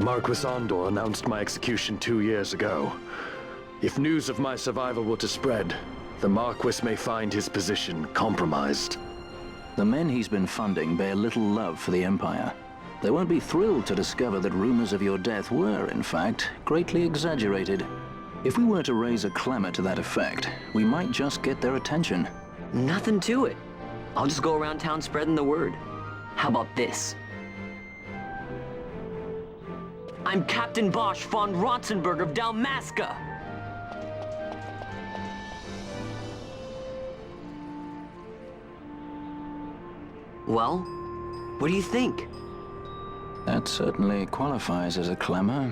Marquis Andor announced my execution 2 years ago. If news of my survival were to spread, the Marquis may find his position compromised. The men he's been funding bear little love for the Empire. They won't be thrilled to discover that rumors of your death were, in fact, greatly exaggerated. If we were to raise a clamor to that effect, we might just get their attention. Nothing to it. I'll just go around town spreading the word. How about this? I'm Captain Bosch von Ronsenberg of Dalmasca. Well, what do you think? That certainly qualifies as a clamor.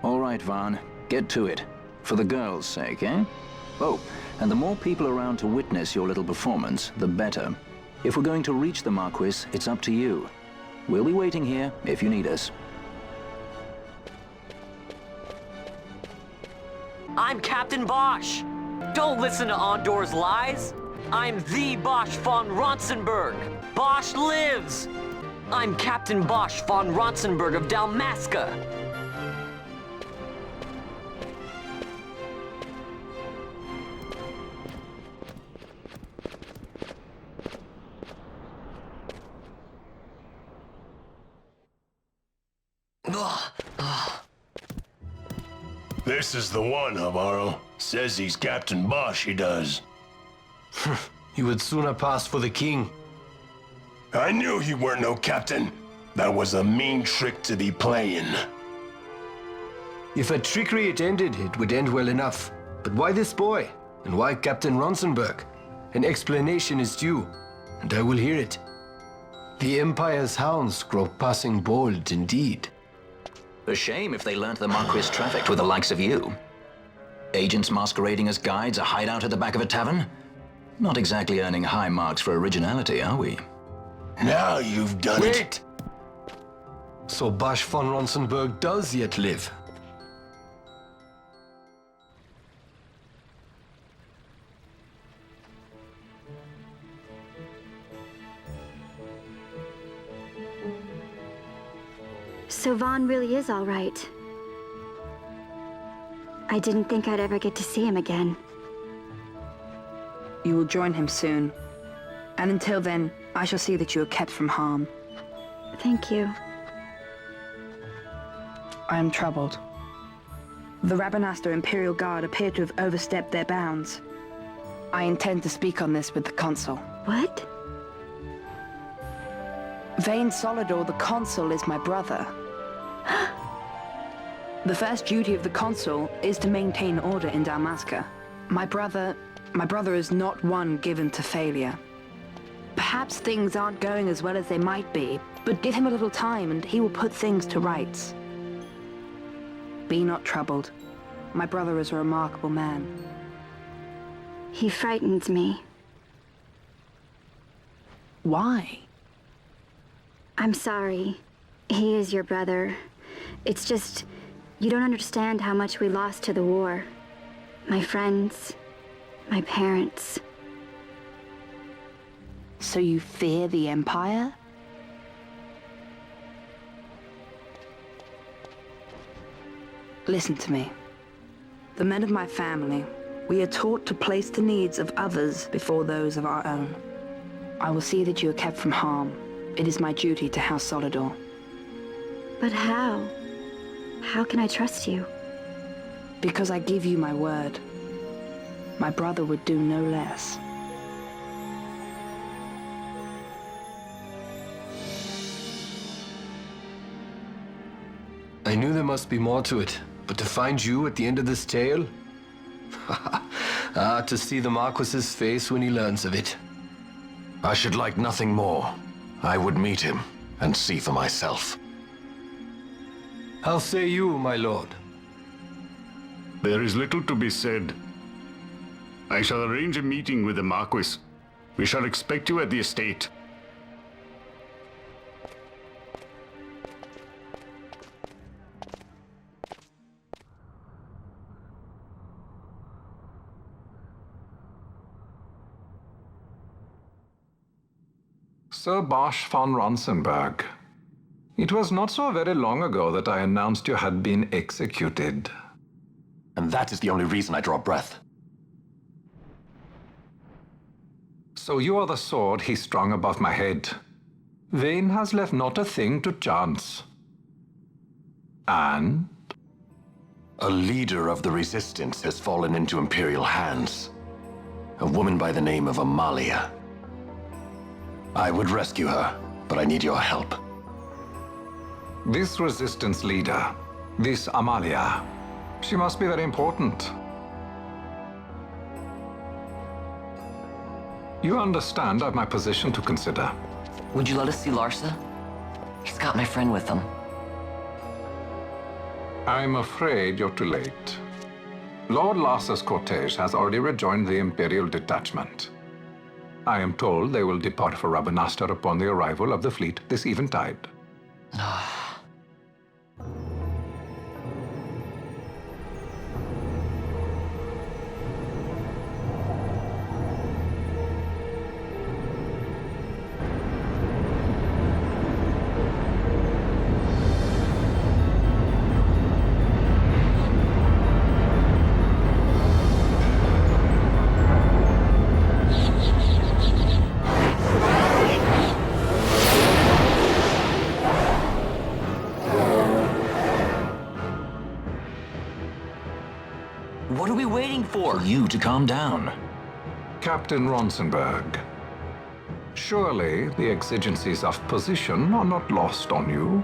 All right, Vaughn, get to it. For the girls' sake, eh? Oh, and the more people around to witness your little performance, the better. If we're going to reach the Marquis, it's up to you. We'll be waiting here if you need us. I'm Captain Bosch. Don't listen to Andor's lies. I'm the Bosch von Ronsenberg. Bosch lives. I'm Captain Bosch von Ronsenberg of Dalmasca. This is the one, Amaro. Says he's Captain Bosch, he does. He would sooner pass for the king. I knew he weren't no captain. That was a mean trick to be playing. If a trickery it ended, it would end well enough. But why this boy? And why Captain Ronsenberg? An explanation is due, and I will hear it. The Empire's hounds grow passing bold indeed. A shame if they learnt the Marquis trafficked with the likes of you. Agents masquerading as guides, a hideout at the back of a tavern? Not exactly earning high marks for originality, are we? Now you've done it. Wait! So Bosch von Ronsenberg does yet live. So Vaughn really is all right. I didn't think I'd ever get to see him again. You will join him soon. And until then, I shall see that you are kept from harm. Thank you. I am troubled. The Rabanastre Imperial Guard appear to have overstepped their bounds. I intend to speak on this with the Consul. What? Vane Solidor, the Consul, is my brother. The first duty of the Consul is to maintain order in Dalmasca. My brother is not one given to failure. Perhaps things aren't going as well as they might be, but give him a little time and he will put things to rights. Be not troubled. My brother is a remarkable man. He frightens me. Why? I'm sorry. He is your brother. It's just, you don't understand how much we lost to the war. My friends, my parents. So you fear the Empire? Listen to me. The men of my family, we are taught to place the needs of others before those of our own. I will see that you are kept from harm. It is my duty to House Solidor. But how? How can I trust you? Because I give you my word. My brother would do no less. I knew there must be more to it, but to find you at the end of this tale? To see the Marquis's face when he learns of it. I should like nothing more. I would meet him and see for myself. How say you, my lord? There is little to be said. I shall arrange a meeting with the Marquis. We shall expect you at the estate. Sir Bosch von Ronsenberg. It was not so very long ago that I announced you had been executed. And that is the only reason I draw breath. So you are the sword he strung above my head. Vayne has left not a thing to chance. And? A leader of the Resistance has fallen into Imperial hands. A woman by the name of Amalia. I would rescue her, but I need your help. This Resistance leader, this Amalia, she must be very important. You understand I've my position to consider. Would you let us see Larsa? He's got my friend with him. I'm afraid you're too late. Lord Larsa's cortege has already rejoined the Imperial detachment. I am told they will depart for Rabanastre upon the arrival of the fleet this eventide. What are we waiting for? You to calm down. Captain Ronsenberg, surely the exigencies of position are not lost on you.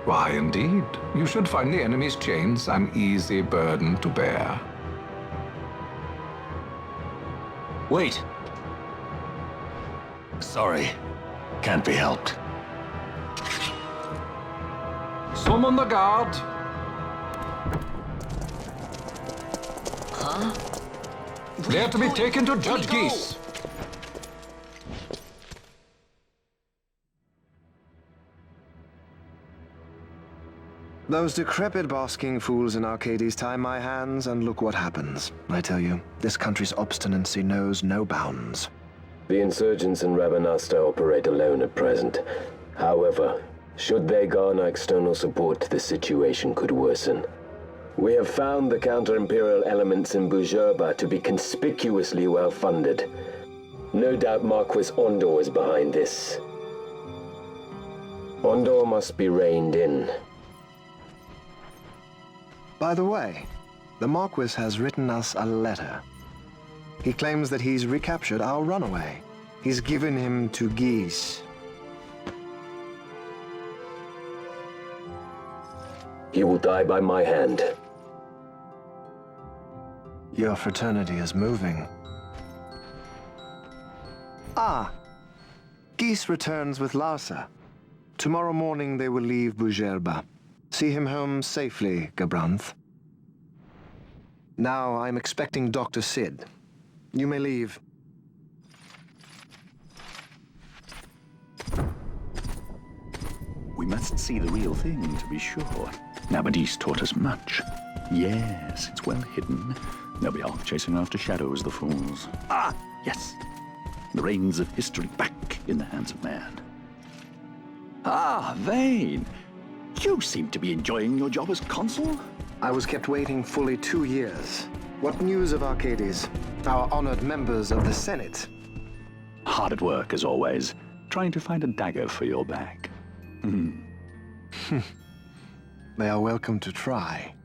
Why, indeed, you should find the enemy's chains an easy burden to bear. Wait. Sorry. Can't be helped. Summon the guard! Huh? They are to be taken to Judge Geese. Those decrepit basking fools in Arcades tie my hands, and look what happens. I tell you, this country's obstinacy knows no bounds. The insurgents in Rabanastre operate alone at present. However, should they garner external support, the situation could worsen. We have found the counter-imperial elements in Bhujerba to be conspicuously well-funded. No doubt Marquis Ondor is behind this. Ondor must be reined in. By the way, the Marquis has written us a letter. He claims that he's recaptured our runaway. He's given him to Geese. He will die by my hand. Your fraternity is moving. Ah! Geese returns with Larsa. Tomorrow morning they will leave Bhujerba. See him home safely, Gabranth. Now I'm expecting Dr. Sid. You may leave. We must see the real thing, to be sure. Nabadis taught us much. Yes, it's well hidden. They'll be off chasing after shadows, the fools. Ah, yes. The reins of history back in the hands of man. Ah, Vayne. You seem to be enjoying your job as consul? I was kept waiting fully 2 years. What news of Arcades? Our honored members of the Senate? Hard at work, as always, trying to find a dagger for your back. They are welcome to try.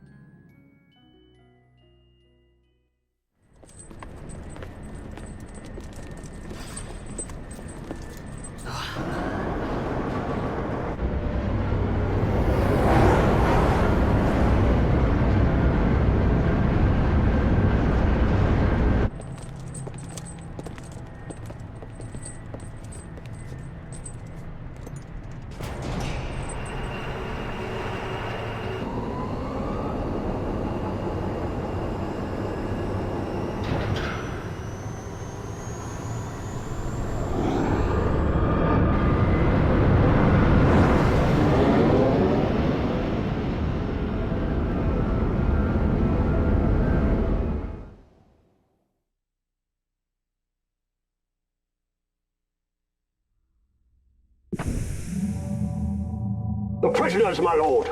The prisoners, my lord.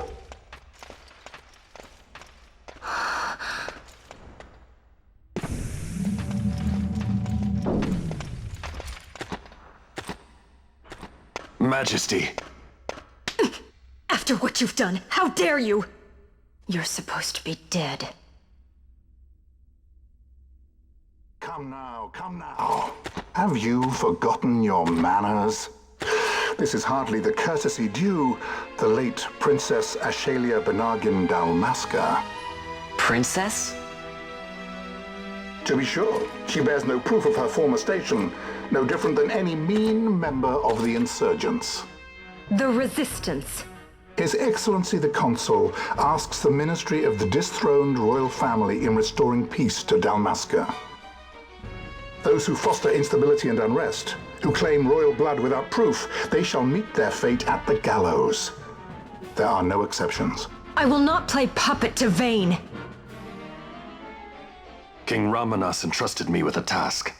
Majesty. After what you've done, how dare you? You're supposed to be dead. Come now, come now. Have you forgotten your manners? This is hardly the courtesy due the late Princess Ashalia Benargin Dalmasca. Princess? To be sure, she bears no proof of her former station, no different than any mean member of the insurgents. The Resistance. His Excellency the Consul asks the ministry of the dethroned royal family in restoring peace to Dalmasca. Those who foster instability and unrest, who claim royal blood without proof, they shall meet their fate at the gallows. There are no exceptions. I will not play puppet to Vayne. King Ramanas entrusted me with a task.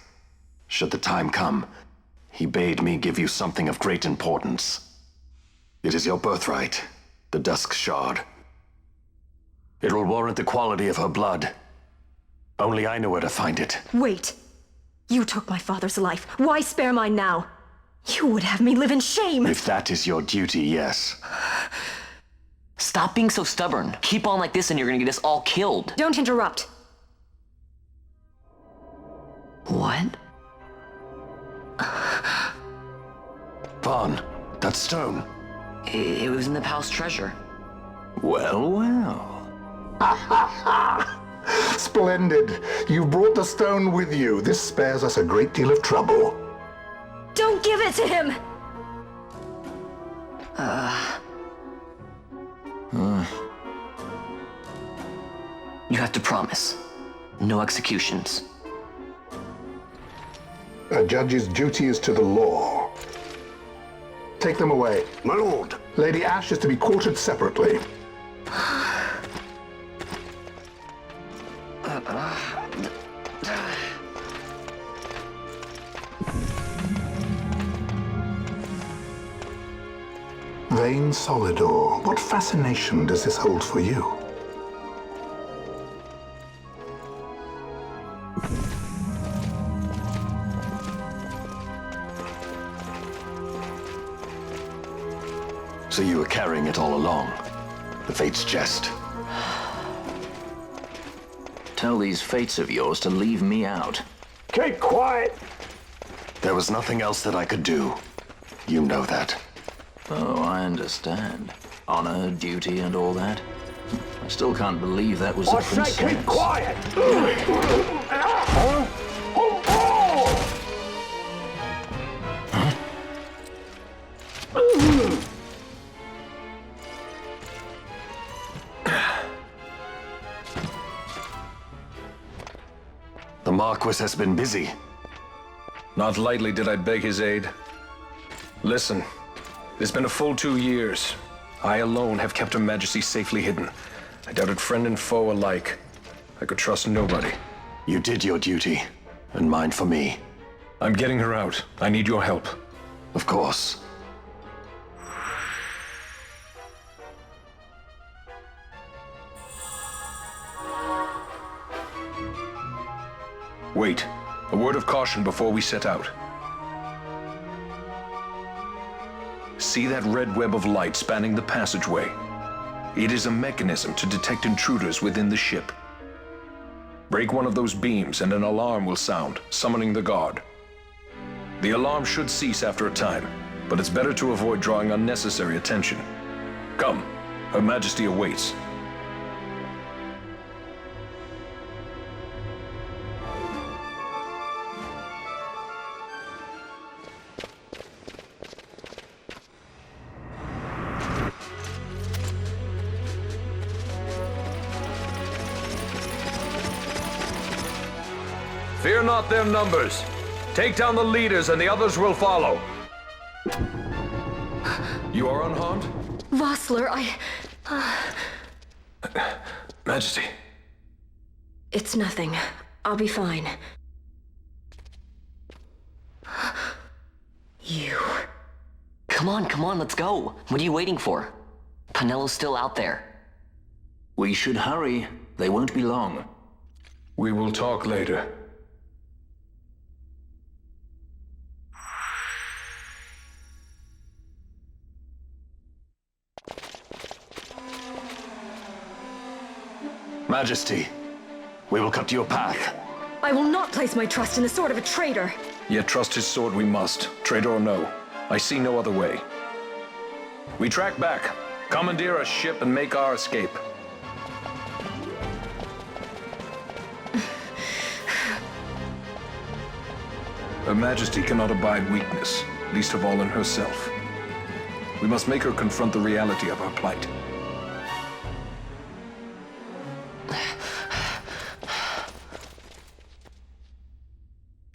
Should the time come, he bade me give you something of great importance. It is your birthright, the Dusk Shard. It will warrant the quality of her blood. Only I know where to find it. Wait. You took my father's life. Why spare mine now? You would have me live in shame. If that is your duty, yes. Stop being so stubborn. Keep on like this and you're gonna get us all killed. Don't interrupt. What? Vaughn, that stone. It was in the palace treasure. Well, well. Splendid. You've brought the stone with you. This spares us a great deal of trouble. Don't give it to him! You have to promise. No executions. A judge's duty is to the law. Take them away. My lord. Lady Ash is to be quartered separately. Vayne Solidor, what fascination does this hold for you? So you were carrying it all along. The Fate's jest. Tell these fates of yours to leave me out. Keep quiet. There was nothing else that I could do. You know that. Oh, I understand. Honor, duty, and all that. I still can't believe that was a princess. I say keep quiet. The Marquis has been busy. Not lightly did I beg his aid. Listen, it has been a full 2 years. I alone have kept Her Majesty safely hidden. I doubted friend and foe alike. I could trust nobody. You did your duty, and mine for me. I'm getting her out. I need your help. Of course. Wait. A word of caution before we set out. See that red web of light spanning the passageway? It is a mechanism to detect intruders within the ship. Break one of those beams and an alarm will sound, summoning the guard. The alarm should cease after a time, but it's better to avoid drawing unnecessary attention. Come, Her Majesty awaits. Fear not their numbers. Take down the leaders and the others will follow. You are unharmed? Vossler, Majesty. It's nothing. I'll be fine. You. Come on, let's go. What are you waiting for? Penello's still out there. We should hurry. They won't be long. We will talk later. Majesty, we will cut you a path. I will not place my trust in the sword of a traitor. Yet trust his sword we must, traitor or no. I see no other way. We track back, commandeer a ship, and make our escape. Her Majesty cannot abide weakness, least of all in herself. We must make her confront the reality of our plight.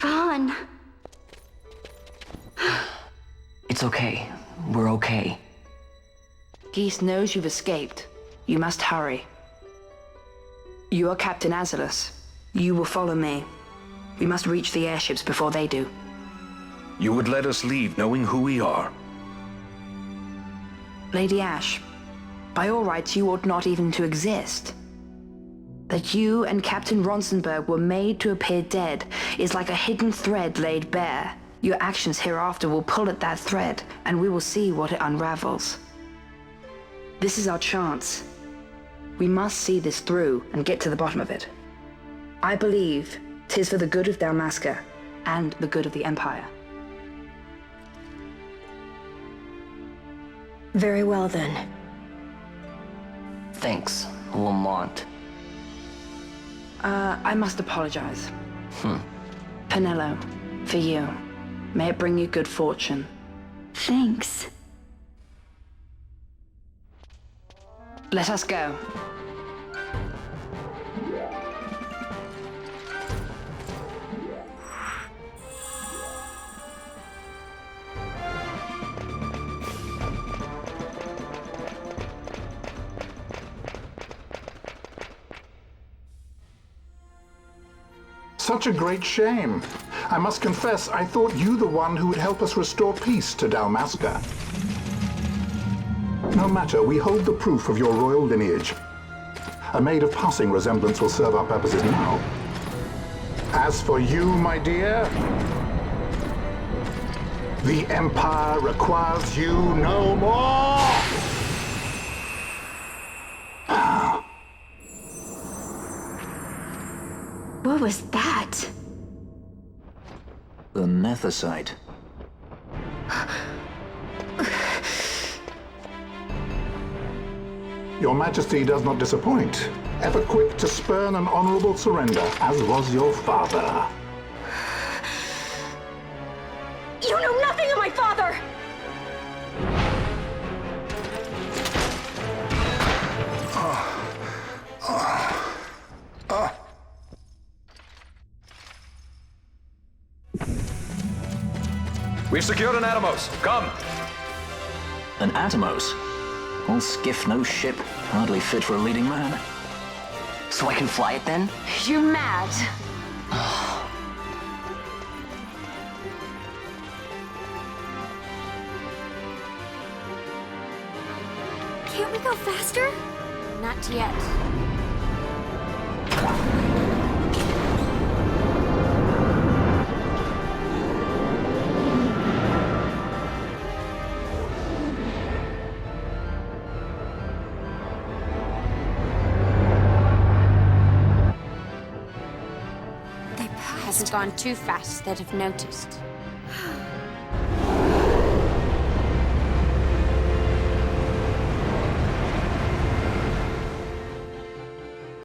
Vaughn. It's okay. We're okay. Geese knows you've escaped. You must hurry. You are Captain Azalus. You will follow me. We must reach the airships before they do. You would let us leave knowing who we are? Lady Ash, by all rights you ought not even to exist. That you and Captain Ronsenberg were made to appear dead is like a hidden thread laid bare. Your actions hereafter will pull at that thread, and we will see what it unravels. This is our chance. We must see this through and get to the bottom of it. I believe 'tis for the good of Dalmasca and the good of the Empire. Very well, then. Thanks, Lamont. I must apologize. Penello, for you. May it bring you good fortune. Thanks. Let us go. Such a great shame. I must confess, I thought you the one who would help us restore peace to Dalmasca. No matter, we hold the proof of your royal lineage. A maid of passing resemblance will serve our purposes now. As for you, my dear, the Empire requires you no more! What was that? The Nethicite. Your Majesty does not disappoint. Ever quick to spurn an honorable surrender, as was your father. You know nothing of my father! We've secured an Atomos. Come! An Atomos? All skiff, no ship. Hardly fit for a leading man. So I can fly it then? You're mad. Can't we go faster? Not yet. Hasn't gone too fast that I've noticed.